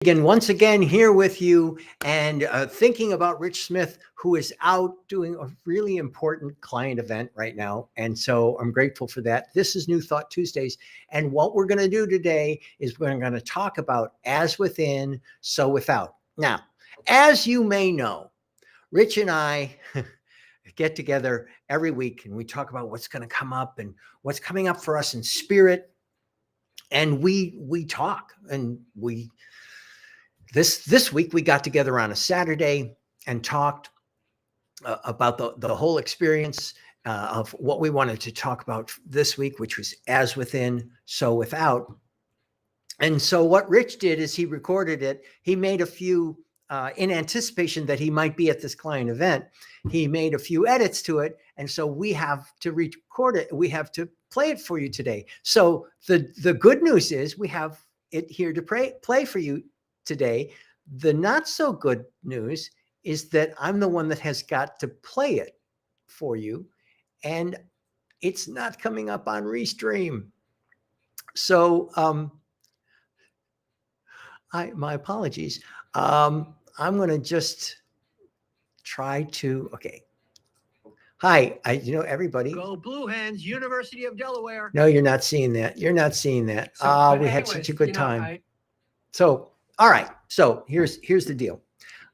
Regan, once again here with you and thinking about Rich Smith, who is out doing a really important client event right now. And so I'm grateful for that. This is New Thought Tuesdays. And what we're going to do today is we're going to talk about as within, so without. Now, as you may know, Rich and I get together every week and we talk about what's going to come up and what's coming up for us in spirit. And we talk and this week we got together on a Saturday and talked about the whole experience of what we wanted to talk about this week, which was as within, so without. And so what Rich did is he recorded it. He made a few, in anticipation that he might be at this client event, he made a few edits to it. And so we have to record it. We have to play it for you today. So the good news is we have it here to play for you today. The not so good news is that I'm the one that has got to play it for you, and it's not coming up on Restream. So my apologies. I'm going to just try to, okay. Hi, everybody. Go Blue Hens, University of Delaware. No, you're not seeing that. You're not seeing that. So, we had such a good time. So, all right. So here's the deal.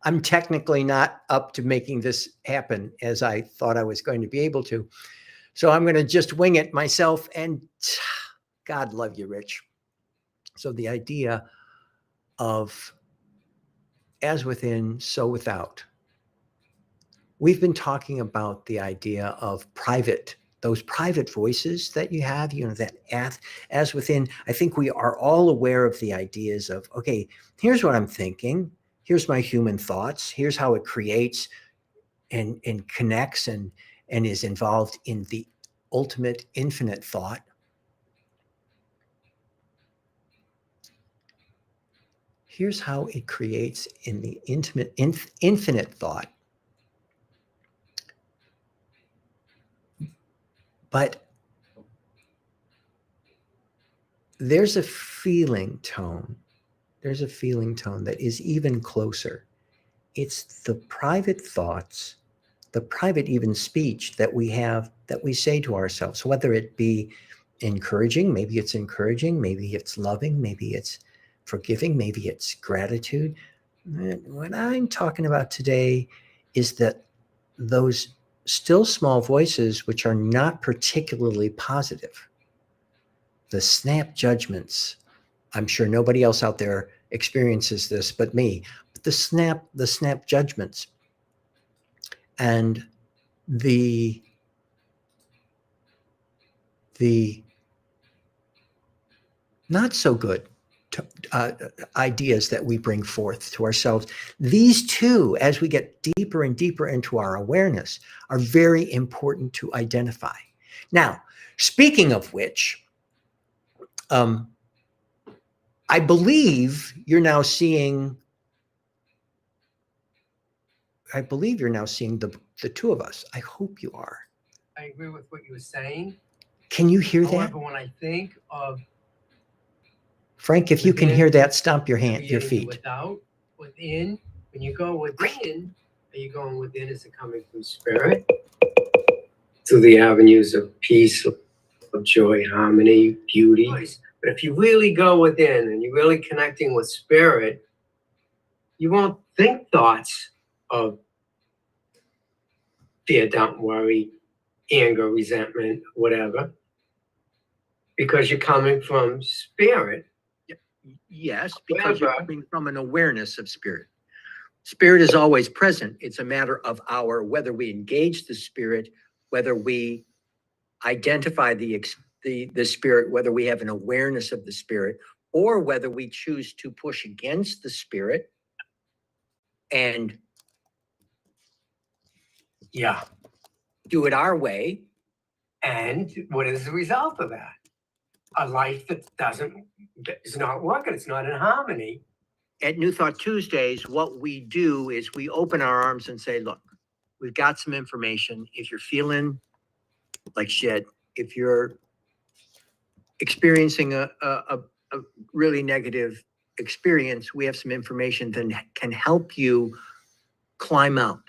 I'm technically not up to making this happen as I thought I was going to be able to. So I'm going to just wing it myself, and God love you, Rich. So the idea of as within, so without. We've been talking about the idea of private, those private voices that you have, that as within. I think we are all aware of the ideas of, okay, here's what I'm thinking. Here's my human thoughts. Here's how it creates and connects and is involved in the ultimate infinite thought. Here's how it creates in the infinite thought. But there's a feeling tone. There's a feeling tone that is even closer. It's the private thoughts, the private even speech that we have, that we say to ourselves, whether it be encouraging, maybe it's loving, maybe it's forgiving, maybe it's gratitude. What I'm talking about today is that those still small voices, which are not particularly positive, the snap judgments. I'm sure nobody else out there experiences this but me. But the snap judgments and the not so good ideas that we bring forth to ourselves. These two, as we get deeper and deeper into our awareness, are very important to identify. Now, speaking of which, I believe you're now seeing the two of us. I hope you are. I agree with what you were saying. Can you hear that? However, when I think of Frank, if you can hear that, stomp your feet. Without, within, when you go within, are you going within? Is it coming from spirit? Through the avenues of peace, of joy, harmony, beauty. But if you really go within and you're really connecting with spirit, you won't think thoughts of fear, doubt, worry, anger, resentment, whatever, because you're coming from spirit. Yes, because you're coming from an awareness of spirit. Spirit is always present. It's a matter of whether we engage the spirit, whether we identify the spirit, whether we have an awareness of the spirit, or whether we choose to push against the spirit and do it our way. And what is the result of that? A life that is not working. It's not in harmony. At New Thought Tuesdays, what we do is we open our arms and say, look, we've got some information. If you're feeling like shit, if you're experiencing a really negative experience, we have some information that can help you climb out.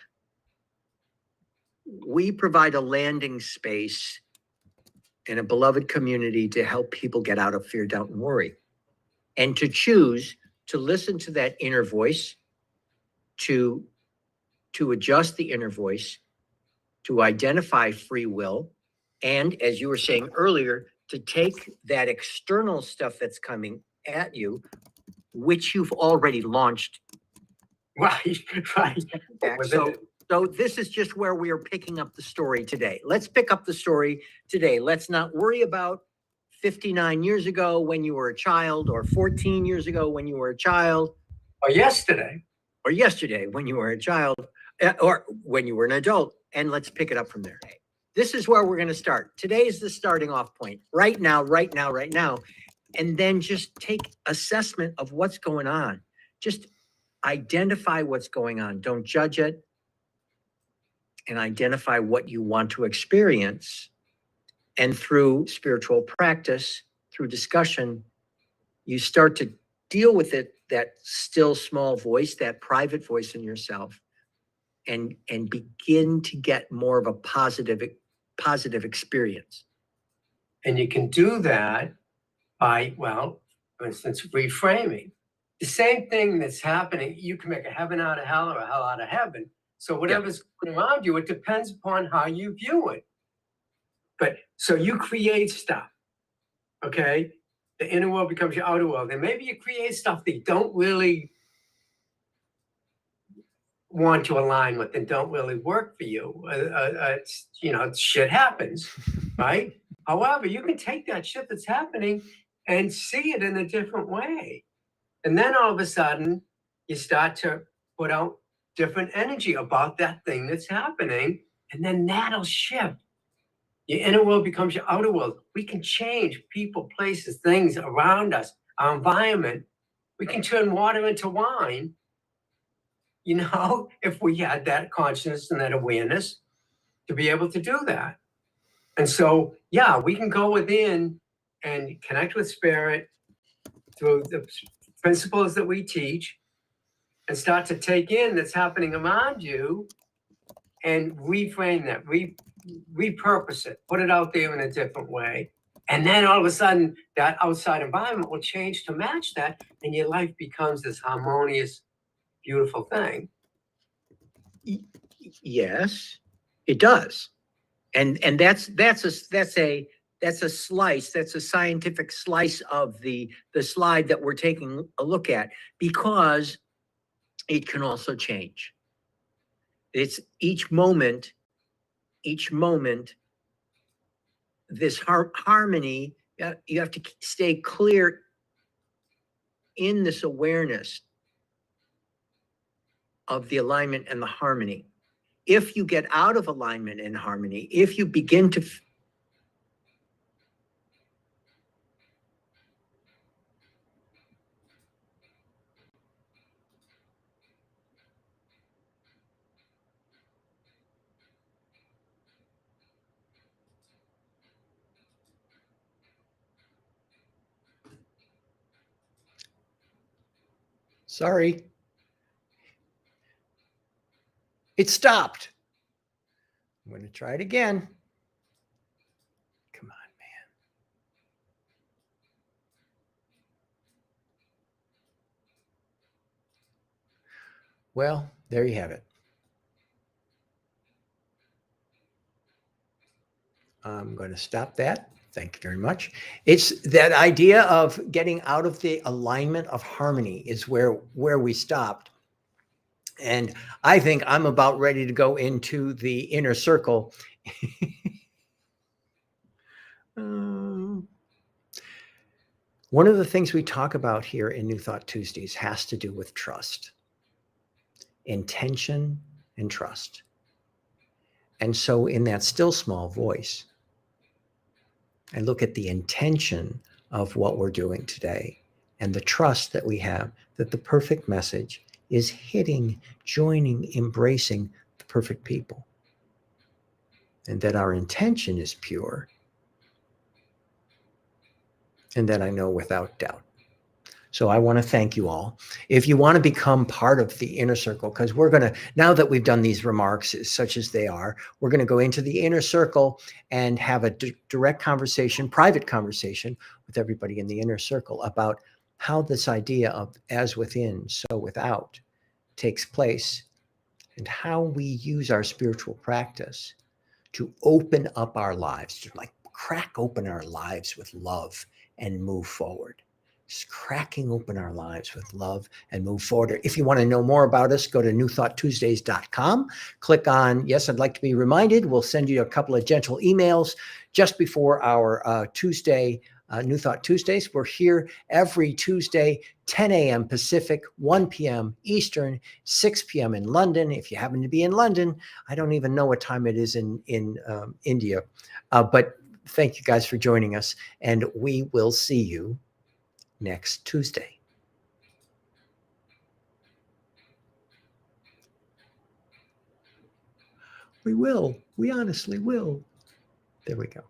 We provide a landing space and a beloved community to help people get out of fear, doubt, and worry, and to choose to listen to that inner voice, to adjust the inner voice, to identify free will, and as you were saying earlier, to take that external stuff that's coming at you, which you've already launched. Right, right. So this is just where we are picking up the story today. Let's pick up the story today. Let's not worry about 59 years ago when you were a child, or 14 years ago when you were a child, Or yesterday when you were a child, or when you were an adult. And let's pick it up from there. This is where we're going to start. Today is the starting off point. Right now. And then just take assessment of what's going on. Just identify what's going on. Don't judge it. And identify what you want to experience. And through spiritual practice, through discussion, you start to deal with it, that still small voice, that private voice in yourself, and begin to get more of a positive experience. And you can do that by, well, for instance, reframing. The same thing that's happening, you can make a heaven out of hell or a hell out of heaven. So whatever's going around you, it depends upon how you view it. But so you create stuff, okay? The inner world becomes your outer world. And maybe you create stuff that you don't really want to align with and don't really work for you. Shit happens, right? However, you can take that shit that's happening and see it in a different way. And then all of a sudden, you start to put out different energy about that thing that's happening. And then that'll shift. Your inner world becomes your outer world. We can change people, places, things around us, our environment. We can turn water into wine, if we had that consciousness and that awareness to be able to do that. And so, we can go within and connect with spirit through the principles that we teach and start to take in that's happening around you and reframe that, repurpose it, put it out there in a different way. And then all of a sudden, that outside environment will change to match that, and your life becomes this harmonious, beautiful thing. Yes, it does. And that's a slice, that's a scientific slice of the slide that we're taking a look at, because it can also change. It's each moment, this harmony, you have to stay clear in this awareness of the alignment and the harmony. If you get out of alignment and harmony, if you begin to Sorry. It stopped. I'm going to try it again. Come on, man. Well, there you have it. I'm going to stop that. Thank you very much. It's that idea of getting out of the alignment of harmony is where we stopped. And I think I'm about ready to go into the inner circle. One of the things we talk about here in New Thought Tuesdays has to do with trust, intention, and trust. And so in that still small voice, I look at the intention of what we're doing today and the trust that we have that the perfect message is hitting, joining, embracing the perfect people. And that our intention is pure. And that I know without doubt. So I want to thank you all. If you want to become part of the inner circle, because we're going to, now that we've done these remarks, such as they are, we're going to go into the inner circle and have a direct conversation, private conversation with everybody in the inner circle about how this idea of as within, so without takes place, and how we use our spiritual practice to open up our lives, to like crack open our lives with love and move forward. Just cracking open our lives with love and move forward. If you want to know more about us, go to newthoughttuesdays.com. Click on, yes, I'd like to be reminded. We'll send you a couple of gentle emails just before our Tuesday, New Thought Tuesdays. We're here every Tuesday, 10 a.m. Pacific, 1 p.m. Eastern, 6 p.m. in London. If you happen to be in London, I don't even know what time it is in India. But thank you guys for joining us, and we will see you next Tuesday. We will. We honestly will. There we go.